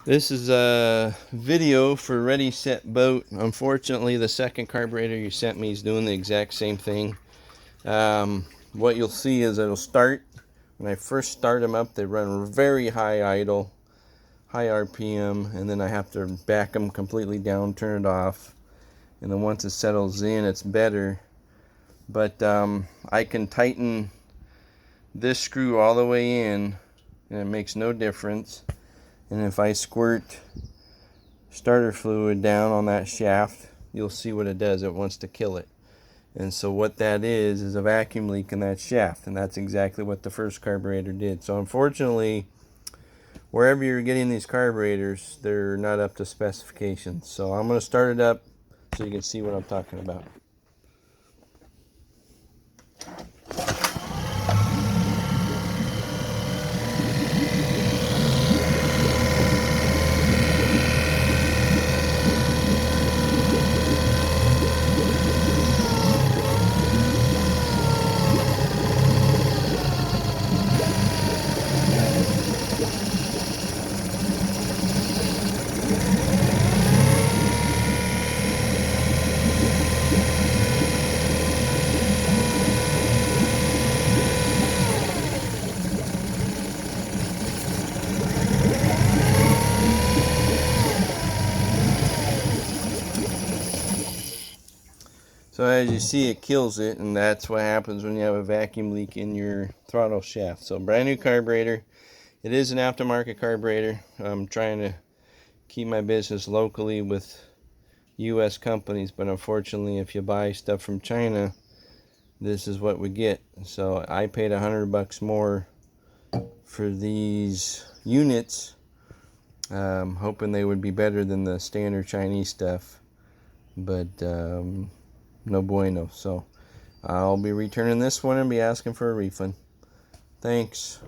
This is a video for Ready Set Boat. Unfortunately, the second carburetor you sent me is doing the exact same thing. What you'll see is it'll start. When I first start them up, they run very high idle, high RPM, and then I have to back them completely down, turn it off, and then once it settles in, it's better. But I can tighten this screw all the way in, and it makes no difference. And if I squirt starter fluid down on that shaft, you'll see what it does. It wants to kill it. And so what that is a vacuum leak in that shaft, and that's exactly what the first carburetor did. So unfortunately, wherever you're getting these carburetors, they're not up to specifications. So I'm going to start it up so you can see what I'm talking about. So as you see, it kills it, and that's what happens when you have a vacuum leak in your throttle shaft. So brand new carburetor. It is an aftermarket carburetor. I'm trying to keep my business locally with US companies, but unfortunately if you buy stuff from China, this is what we get. So I paid $100 more for these units, hoping they would be better than the standard Chinese stuff, but no bueno. So I'll be returning this one and be asking for a refund. Thanks.